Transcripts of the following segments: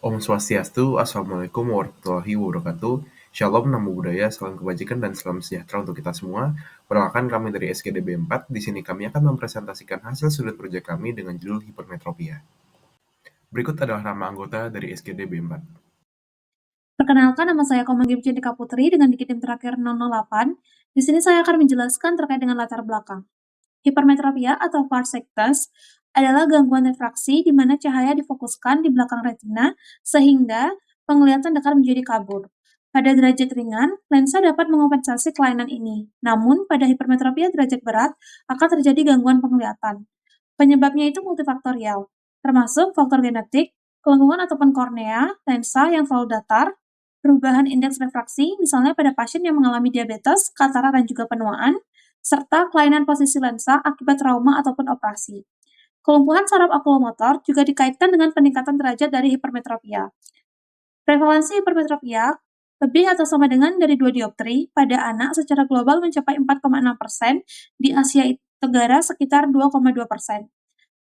Om Swastiastu, Assalamualaikum warahmatullahi wabarakatuh. Shalom, namo buddhaya, salam kebajikan dan salam sejahtera untuk kita semua. Perkenalkan kami dari SKDB 4. Di sini kami akan mempresentasikan hasil studi proyek kami dengan judul hipermetropia. Berikut adalah nama anggota dari SKDB 4. Perkenalkan, nama saya Komang Centika Putri dengan dikirim terakhir 008. Di sini saya akan menjelaskan terkait dengan latar belakang. Hipermetropia atau farsighted adalah gangguan refraksi di mana cahaya difokuskan di belakang retina sehingga penglihatan dekat menjadi kabur. Pada derajat ringan, lensa dapat mengompensasi kelainan ini. Namun, pada hipermetropia derajat berat akan terjadi gangguan penglihatan. Penyebabnya itu multifaktorial, termasuk faktor genetik, kelengkungan ataupun kornea, lensa yang terlalu datar, perubahan indeks refraksi, misalnya pada pasien yang mengalami diabetes, katarak, dan juga penuaan, serta kelainan posisi lensa akibat trauma ataupun operasi. Kelumpuhan saraf okulomotor juga dikaitkan dengan peningkatan derajat dari hipermetropia. Prevalensi hipermetropia lebih atau sama dengan dari 2 dioptri pada anak secara global mencapai 4,6%, di Asia Tenggara sekitar 2,2%.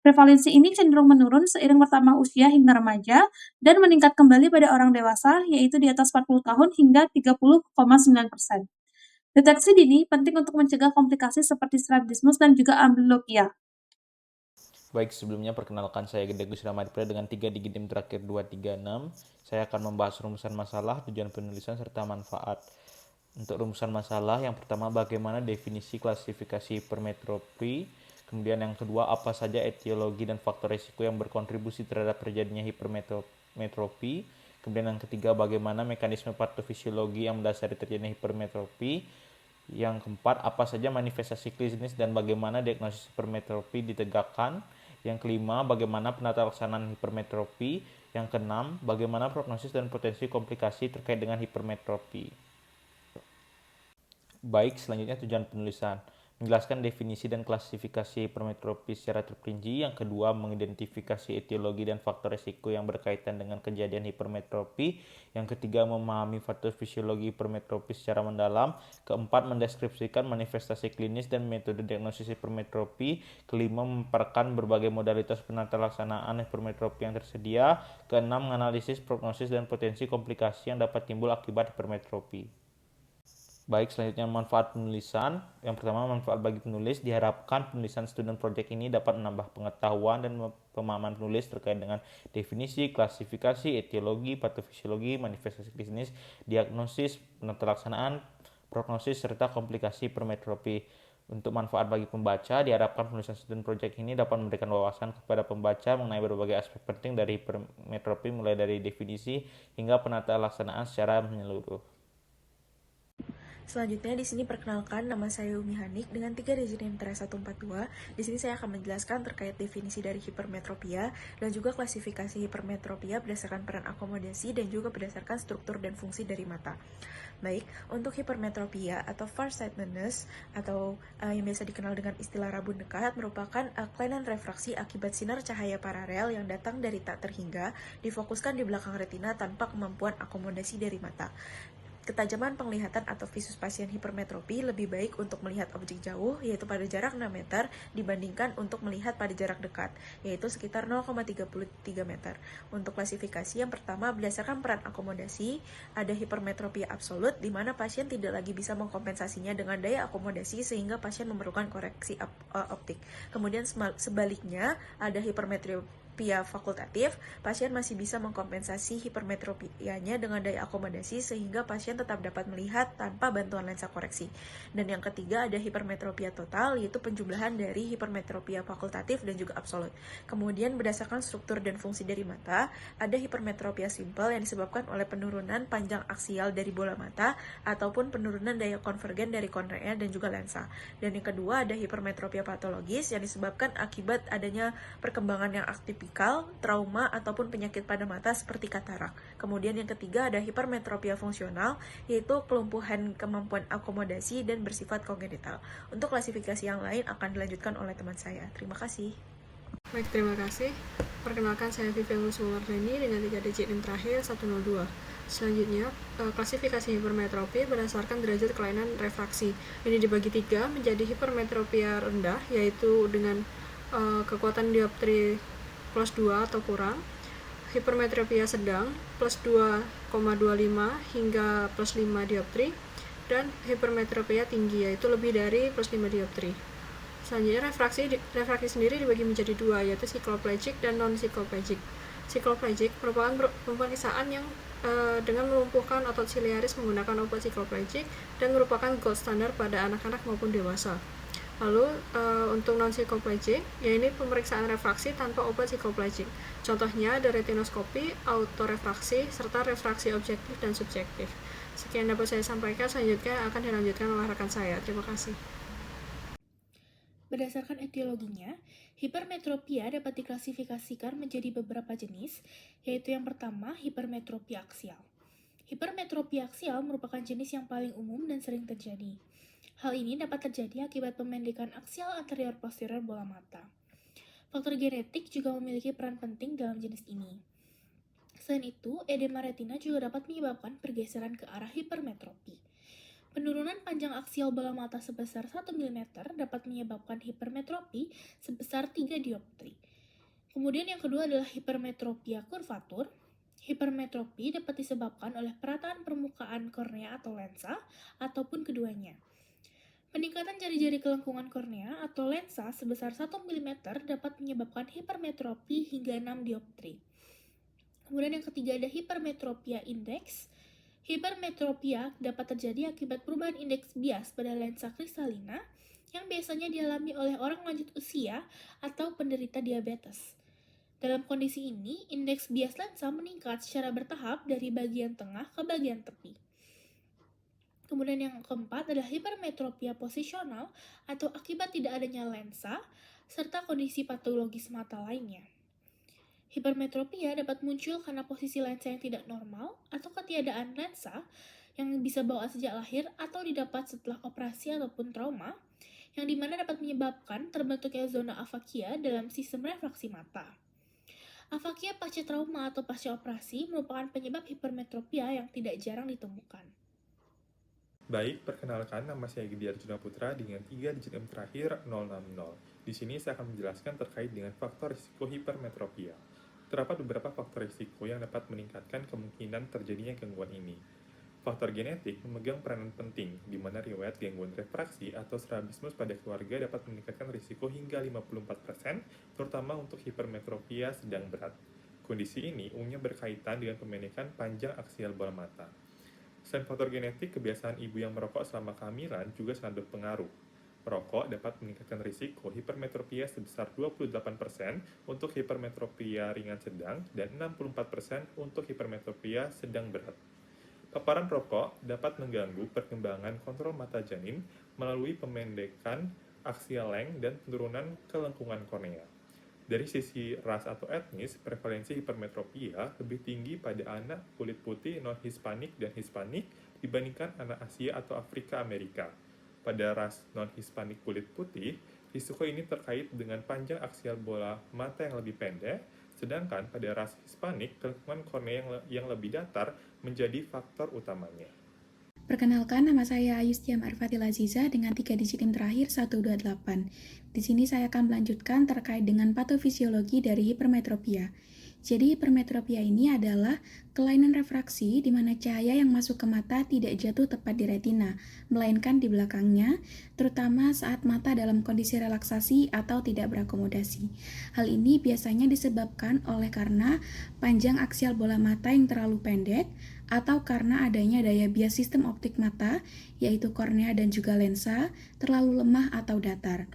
Prevalensi ini cenderung menurun seiring bertambah usia hingga remaja dan meningkat kembali pada orang dewasa, yaitu di atas 40 tahun hingga 30,9%. Deteksi dini penting untuk mencegah komplikasi seperti strabismus dan juga amblyopia. Baik, sebelumnya perkenalkan saya Gede Gus Ramadipra dengan 3 digitim terakhir 236. Saya akan membahas rumusan masalah, tujuan penulisan, serta manfaat. Untuk rumusan masalah, yang pertama bagaimana definisi klasifikasi hipermetropi. Kemudian yang kedua, apa saja etiologi dan faktor risiko yang berkontribusi terhadap terjadinya hipermetropi. Kemudian yang ketiga, bagaimana mekanisme patofisiologi yang mendasari terjadinya hipermetropi. Yang keempat, apa saja manifestasi klinis dan bagaimana diagnosis hipermetropi ditegakkan. Yang kelima, bagaimana penata laksanaan hipermetropi. Yang keenam, bagaimana prognosis dan potensi komplikasi terkait dengan hipermetropi. Baik, selanjutnya tujuan penulisan. Menjelaskan definisi dan klasifikasi hipermetropi secara terperinci. Yang kedua, mengidentifikasi etiologi dan faktor risiko yang berkaitan dengan kejadian hipermetropi. Yang ketiga, memahami faktor fisiologi hipermetropi secara mendalam. Keempat, mendeskripsikan manifestasi klinis dan metode diagnosis hipermetropi. Kelima, memaparkan berbagai modalitas penata laksanaan hipermetropi yang tersedia. Keenam, menganalisis prognosis dan potensi komplikasi yang dapat timbul akibat hipermetropi. Baik, selanjutnya manfaat penulisan. Yang pertama, manfaat bagi penulis. Diharapkan penulisan student project ini dapat menambah pengetahuan dan pemahaman penulis terkait dengan definisi, klasifikasi, etiologi, patofisiologi, manifestasi klinis, diagnosis, penata laksanaan, prognosis, serta komplikasi hipermetropi. Untuk manfaat bagi pembaca, diharapkan penulisan student project ini dapat memberikan wawasan kepada pembaca mengenai berbagai aspek penting dari hipermetropi, mulai dari definisi hingga penata laksanaan secara menyeluruh. Selanjutnya di sini perkenalkan, nama saya Umi Hanik dengan 3 digit NIM 142. Di sini saya akan menjelaskan terkait definisi dari hipermetropia dan juga klasifikasi hipermetropia berdasarkan peran akomodasi dan juga berdasarkan struktur dan fungsi dari mata. Baik, untuk hipermetropia atau farsightedness atau yang biasa dikenal dengan istilah rabun dekat merupakan kelainan refraksi akibat sinar cahaya paralel yang datang dari tak terhingga difokuskan di belakang retina tanpa kemampuan akomodasi dari mata. Ketajaman penglihatan atau visus pasien hipermetropi lebih baik untuk melihat objek jauh, yaitu pada jarak 6 meter, dibandingkan untuk melihat pada jarak dekat, yaitu sekitar 0,33 meter. Untuk klasifikasi yang pertama, berdasarkan peran akomodasi, ada hipermetropia absolut, di mana pasien tidak lagi bisa mengkompensasinya dengan daya akomodasi sehingga pasien memerlukan koreksi optik. Kemudian sebaliknya, ada hipermetropia fakultatif, pasien masih bisa mengkompensasi hipermetropianya dengan daya akomodasi sehingga pasien tetap dapat melihat tanpa bantuan lensa koreksi. Dan yang ketiga ada hipermetropia total, yaitu penjumlahan dari hipermetropia fakultatif dan juga absolut. Kemudian berdasarkan struktur dan fungsi dari mata, ada hipermetropia simple yang disebabkan oleh penurunan panjang aksial dari bola mata ataupun penurunan daya konvergen dari kornea dan juga lensa. Dan yang kedua ada hipermetropia patologis yang disebabkan akibat adanya perkembangan yang atipikal, trauma, ataupun penyakit pada mata seperti katarak. Kemudian yang ketiga ada hipermetropia fungsional, yaitu kelumpuhan kemampuan akomodasi dan bersifat kongenital. Untuk klasifikasi yang lain akan dilanjutkan oleh teman saya. Terima kasih. Baik, terima kasih. Perkenalkan, saya Vivian Lusumardani dengan 3 digit NIM terakhir 102. Selanjutnya, klasifikasi hipermetropi berdasarkan derajat kelainan refraksi. Ini dibagi 3 menjadi hipermetropia rendah, yaitu dengan kekuatan dioptri plus 2 atau kurang. hipermetropia sedang plus 2,25 hingga plus 5 dioptri, dan hipermetropia tinggi yaitu lebih dari plus 5 dioptri. Selanjutnya refraksi sendiri dibagi menjadi dua, yaitu cycloplegic dan non-cycloplegic. Cycloplegic merupakan pemeriksaan yang dengan melumpuhkan otot ciliaris menggunakan obat cycloplegic dan merupakan gold standard pada anak-anak maupun dewasa. Lalu untuk non-cycloplegic, yaitu pemeriksaan refraksi tanpa obat cycloplegic. Contohnya ada retinoskopi, autorefraksi, serta refraksi objektif dan subjektif. Sekian dapat saya sampaikan, selanjutnya akan dilanjutkan oleh rekan saya. Terima kasih. Berdasarkan etiologinya, hipermetropia dapat diklasifikasikan menjadi beberapa jenis, yaitu yang pertama, hipermetropia aksial. Hipermetropia aksial merupakan jenis yang paling umum dan sering terjadi. Hal ini dapat terjadi akibat pemendekan aksial anterior posterior bola mata. Faktor genetik juga memiliki peran penting dalam jenis ini. Selain itu, edema retina juga dapat menyebabkan pergeseran ke arah hipermetropi. Penurunan panjang aksial bola mata sebesar 1 mm dapat menyebabkan hipermetropi sebesar 3 dioptri. Kemudian yang kedua adalah hipermetropia kurvatur. Hipermetropi dapat disebabkan oleh perataan permukaan kornea atau lensa, ataupun keduanya. Peningkatan jari-jari kelengkungan kornea atau lensa sebesar 1 mm dapat menyebabkan hipermetropi hingga 6 dioptri. Kemudian yang ketiga ada hipermetropia indeks. Hipermetropia dapat terjadi akibat perubahan indeks bias pada lensa kristalina yang biasanya dialami oleh orang lanjut usia atau penderita diabetes. Dalam kondisi ini, indeks bias lensa meningkat secara bertahap dari bagian tengah ke bagian tepi. Kemudian yang keempat adalah hipermetropia posisional atau akibat tidak adanya lensa, serta kondisi patologis mata lainnya. Hipermetropia dapat muncul karena posisi lensa yang tidak normal atau ketiadaan lensa yang bisa bawaan sejak lahir atau didapat setelah operasi ataupun trauma, yang dimana dapat menyebabkan terbentuknya zona afakia dalam sistem refraksi mata. Afakia pasca trauma atau pasca operasi merupakan penyebab hipermetropia yang tidak jarang ditemukan. Baik, perkenalkan nama saya Gidi Arjuna Putra dengan 3 digit M terakhir 060. Di sini saya akan menjelaskan terkait dengan faktor risiko hipermetropia. Terdapat beberapa faktor risiko yang dapat meningkatkan kemungkinan terjadinya gangguan ini. Faktor genetik memegang peranan penting, di mana riwayat gangguan refraksi atau strabismus pada keluarga dapat meningkatkan risiko hingga 54%, terutama untuk hipermetropia sedang berat. Kondisi ini umumnya berkaitan dengan pemendekan panjang aksial bola mata. Selain faktor genetik, kebiasaan ibu yang merokok selama kehamilan juga sangat berpengaruh. Merokok dapat meningkatkan risiko hipermetropia sebesar 28% untuk hipermetropia ringan sedang dan 64% untuk hipermetropia sedang berat. Paparan rokok dapat mengganggu perkembangan kontrol mata janin melalui pemendekan aksial length dan penurunan kelengkungan kornea. Dari sisi ras atau etnis, prevalensi hipermetropia lebih tinggi pada anak kulit putih non-Hispanik dan Hispanik dibandingkan anak Asia atau Afrika Amerika. Pada ras non-Hispanik kulit putih, risiko ini terkait dengan panjang aksial bola mata yang lebih pendek, sedangkan pada ras Hispanik, kelengkungan kornea yang lebih datar menjadi faktor utamanya. Perkenalkan, nama saya Ayustia Marfatil Aziza dengan 3 digit NIM terakhir 128. Di sini saya akan melanjutkan terkait dengan patofisiologi dari hipermetropia. Jadi hipermetropia ini adalah kelainan refraksi di mana cahaya yang masuk ke mata tidak jatuh tepat di retina, melainkan di belakangnya, terutama saat mata dalam kondisi relaksasi atau tidak berakomodasi. Hal ini biasanya disebabkan oleh karena panjang aksial bola mata yang terlalu pendek, atau karena adanya daya bias sistem optik mata, yaitu kornea dan juga lensa, terlalu lemah atau datar.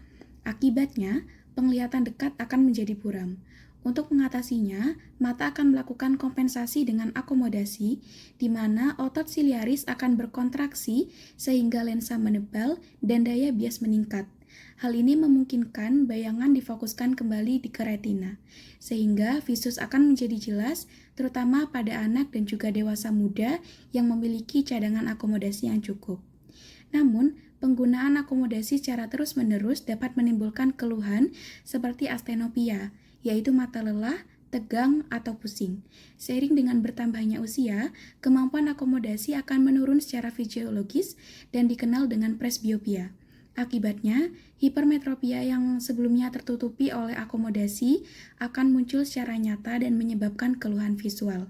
Akibatnya, penglihatan dekat akan menjadi buram. Untuk mengatasinya, mata akan melakukan kompensasi dengan akomodasi, di mana otot siliaris akan berkontraksi sehingga lensa menebal dan daya bias meningkat. Hal ini memungkinkan bayangan difokuskan kembali ke retina, sehingga visus akan menjadi jelas, terutama pada anak dan juga dewasa muda yang memiliki cadangan akomodasi yang cukup. Namun, penggunaan akomodasi secara terus-menerus dapat menimbulkan keluhan seperti astenopia, yaitu mata lelah, tegang, atau pusing. Seiring dengan bertambahnya usia, kemampuan akomodasi akan menurun secara fisiologis dan dikenal dengan presbiopia. Akibatnya, hipermetropia yang sebelumnya tertutupi oleh akomodasi akan muncul secara nyata dan menyebabkan keluhan visual.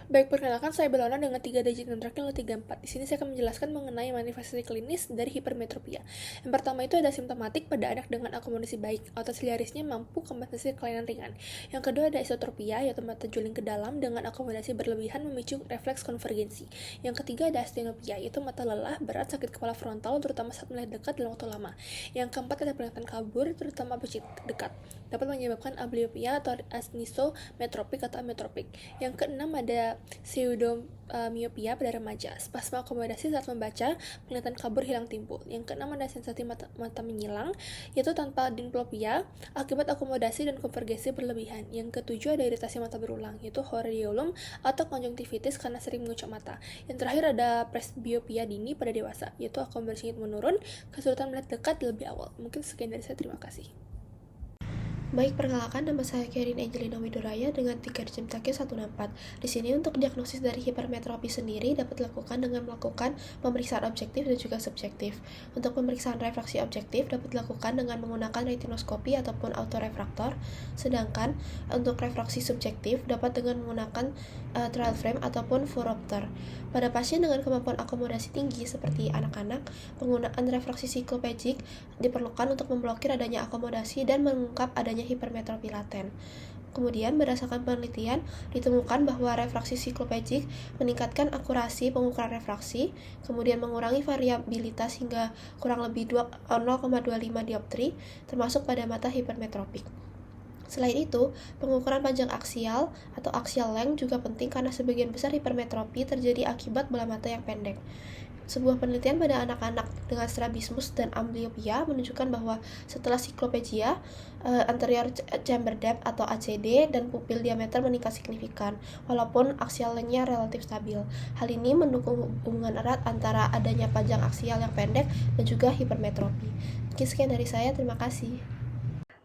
Baik, perkenalkan saya Belona dengan 3 digit yang terakhir 034. Di sini saya akan menjelaskan mengenai manifestasi klinis dari hipermetropia. Yang pertama itu ada simptomatik pada anak dengan akomodasi baik, otot siliarisnya mampu kompensasi kelainan ringan. Yang kedua ada isotropia, yaitu mata juling ke dalam dengan akomodasi berlebihan memicu refleks konvergensi. Yang ketiga ada astenopia, yaitu mata lelah, berat, sakit kepala frontal, terutama saat melihat dekat dalam waktu lama. Yang keempat ada penglihatan kabur, terutama objek dekat. Dapat menyebabkan amblyopia atau anisometropik atau ametropik. Yang keenam ada pseudomiopia pada remaja, spasma akomodasi saat membaca, penglihatan kabur hilang timbul. Yang keenam ada sensasi mata menyilang, yaitu tanpa diplopia akibat akomodasi dan konvergensi berlebihan. Yang ketujuh ada iritasi mata berulang, yaitu hordeolum atau konjungtivitis karena sering mengucap mata. Yang terakhir ada presbiopia dini pada dewasa, yaitu akomodasi menurun, kesulitan melihat dekat lebih awal. Mungkin sekian dari saya, terima kasih. Baik, perkenalkan nama saya Kerin Angelina Widoraya dengan 3 digit terakhir 164. Di sini untuk diagnosis dari hipermetropi sendiri dapat dilakukan dengan melakukan pemeriksaan objektif dan juga subjektif. Untuk pemeriksaan refraksi objektif dapat dilakukan dengan menggunakan retinoskopi ataupun autorefraktor, sedangkan untuk refraksi subjektif dapat dengan menggunakan trial frame ataupun phoropter. Pada pasien dengan kemampuan akomodasi tinggi seperti anak-anak, penggunaan refraksi siklopegik diperlukan untuk memblokir adanya akomodasi dan mengungkap adanya hipermetropi laten. Kemudian, berdasarkan penelitian, ditemukan bahwa refraksi siklopegik meningkatkan akurasi pengukuran refraksi, kemudian mengurangi variabilitas hingga kurang lebih 0,25 dioptri, termasuk pada mata hipermetropik. Selain itu, pengukuran panjang aksial atau axial length juga penting karena sebagian besar hipermetropi terjadi akibat bola mata yang pendek. Sebuah penelitian pada anak-anak dengan strabismus dan amblyopia menunjukkan bahwa setelah siklopegia, anterior chamber depth atau ACD dan pupil diameter meningkat signifikan, walaupun axial length-nya relatif stabil. Hal ini mendukung hubungan erat antara adanya panjang aksial yang pendek dan juga hipermetropi. Mungkin sekian dari saya, terima kasih.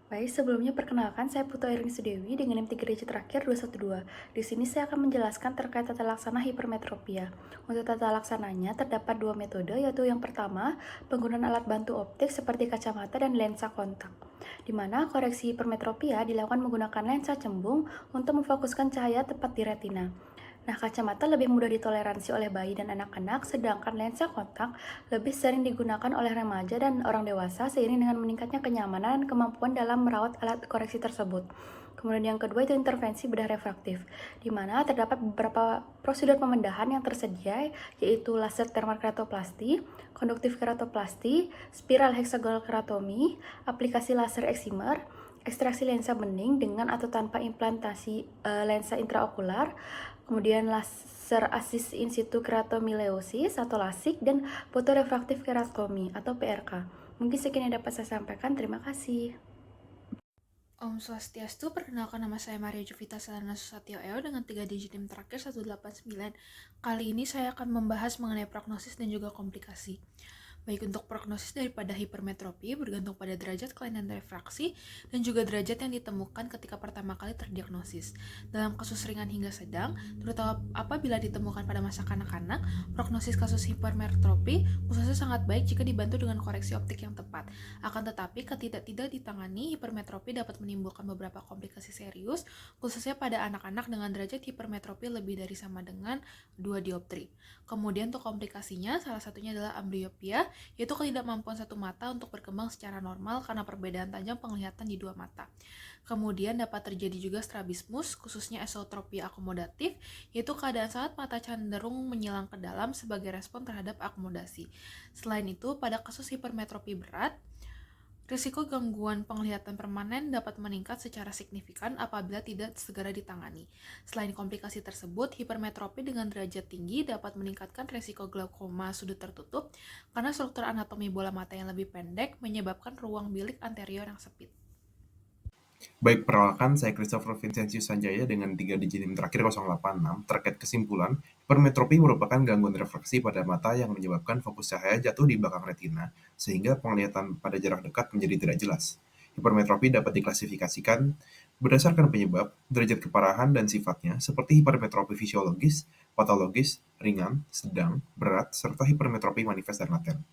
Baik, sebelumnya perkenalkan saya Putu Airin Sudewi dengan NIM 3 digit terakhir 212. Di sini saya akan menjelaskan terkait tata laksana hipermetropia. Untuk tata laksananya terdapat 2 metode, yaitu yang pertama, penggunaan alat bantu optik seperti kacamata dan lensa kontak, di mana koreksi hipermetropia dilakukan menggunakan lensa cembung untuk memfokuskan cahaya tepat di retina. Nah, kacamata lebih mudah ditoleransi oleh bayi dan anak-anak, sedangkan lensa kontak lebih sering digunakan oleh remaja dan orang dewasa seiring dengan meningkatnya kenyamanan dan kemampuan dalam merawat alat koreksi tersebut. Kemudian yang kedua itu intervensi bedah refraktif, di mana terdapat beberapa prosedur pemendahan yang tersedia, yaitu laser thermal keratoplasti, konduktif keratoplasti, spiral hexagonal keratomi, aplikasi laser excimer, ekstraksi lensa bening dengan atau tanpa implantasi lensa intraokular, kemudian laser assist in situ keratomileosis atau LASIK, dan fotorefraktif keratomi atau PRK. Mungkin sekian yang dapat saya sampaikan. Terima kasih. Om Swastiastu, perkenalkan nama saya Maria Jovita Selana Susatyo Eo dengan 3 digit NIM terakhir 189. Kali ini saya akan membahas mengenai prognosis dan juga komplikasi. Baik, untuk prognosis daripada hipermetropi bergantung pada derajat kelainan refraksi dan juga derajat yang ditemukan ketika pertama kali terdiagnosis. Dalam kasus ringan hingga sedang, terutama apabila ditemukan pada masa kanak-kanak, prognosis kasus hipermetropi khususnya sangat baik jika dibantu dengan koreksi optik yang tepat. Akan tetapi, ketika tidak ditangani, hipermetropi dapat menimbulkan beberapa komplikasi serius, khususnya pada anak-anak dengan derajat hipermetropi lebih dari sama dengan 2 dioptri. Kemudian untuk komplikasinya, salah satunya adalah amblyopia, yaitu ketidakmampuan satu mata untuk berkembang secara normal karena perbedaan tajam penglihatan di dua mata. Kemudian dapat terjadi juga strabismus, khususnya esotropia akomodatif, yaitu keadaan saat mata cenderung menyilang ke dalam sebagai respon terhadap akomodasi. Selain itu, pada kasus hipermetropi berat, risiko gangguan penglihatan permanen dapat meningkat secara signifikan apabila tidak segera ditangani. Selain komplikasi tersebut, hipermetropi dengan derajat tinggi dapat meningkatkan risiko glaukoma sudut tertutup karena struktur anatomi bola mata yang lebih pendek menyebabkan ruang bilik anterior yang sempit. Baik, perkenalkan saya Christopher Vincentius Sanjaya dengan 3 digit NIM terakhir 086 terkait kesimpulan, hipermetropi merupakan gangguan refraksi pada mata yang menyebabkan fokus cahaya jatuh di belakang retina, sehingga penglihatan pada jarak dekat menjadi tidak jelas. Hipermetropi dapat diklasifikasikan berdasarkan penyebab, derajat keparahan, dan sifatnya, seperti hipermetropi fisiologis, patologis, ringan, sedang, berat, serta hipermetropi manifest dan laten.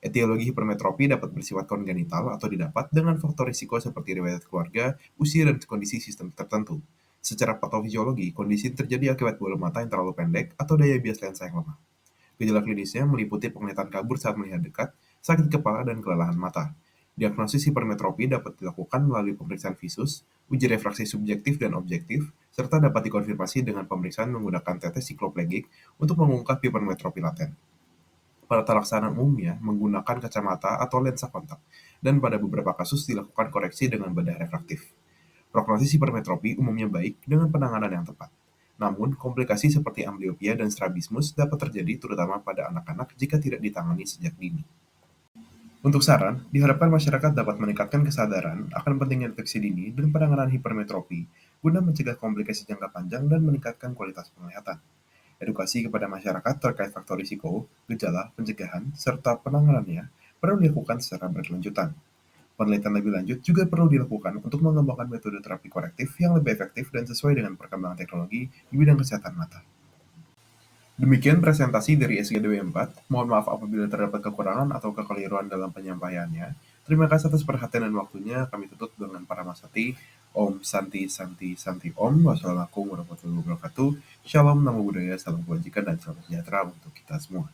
Etiologi hipermetropi dapat bersifat kongenital atau didapat dengan faktor risiko seperti riwayat keluarga, usia, dan kondisi sistem tertentu. Secara patofisiologi, kondisi terjadi akibat bola mata yang terlalu pendek atau daya bias lensa yang lemah. Gejala klinisnya meliputi penglihatan kabur saat melihat dekat, sakit kepala, dan kelelahan mata. Diagnosis hipermetropi dapat dilakukan melalui pemeriksaan visus, uji refraksi subjektif dan objektif, serta dapat dikonfirmasi dengan pemeriksaan menggunakan tetes sikloplegik untuk mengungkap hipermetropi laten. Pada laksana umumnya menggunakan kacamata atau lensa kontak, dan pada beberapa kasus dilakukan koreksi dengan bedah refraktif. Prognosis hipermetropi umumnya baik dengan penanganan yang tepat. Namun, komplikasi seperti amblyopia dan strabismus dapat terjadi terutama pada anak-anak jika tidak ditangani sejak dini. Untuk saran, diharapkan masyarakat dapat meningkatkan kesadaran akan pentingnya deteksi dini dan penanganan hipermetropi guna mencegah komplikasi jangka panjang dan meningkatkan kualitas penglihatan. Edukasi kepada masyarakat terkait faktor risiko, gejala, pencegahan, serta penanganannya perlu dilakukan secara berkelanjutan. Penelitian lebih lanjut juga perlu dilakukan untuk mengembangkan metode terapi korektif yang lebih efektif dan sesuai dengan perkembangan teknologi di bidang kesehatan mata. Demikian presentasi dari SGDW 4. Mohon maaf apabila terdapat kekurangan atau kekeliruan dalam penyampaiannya. Terima kasih atas perhatian dan waktunya. Kami tutup dengan Paramasati. Om Santi Santi Santi Om. Wassalamualaikum warahmatullahi wabarakatuh. Shalom, namo buddhaya, salam kebajikan, dan salam sejahtera untuk kita semua.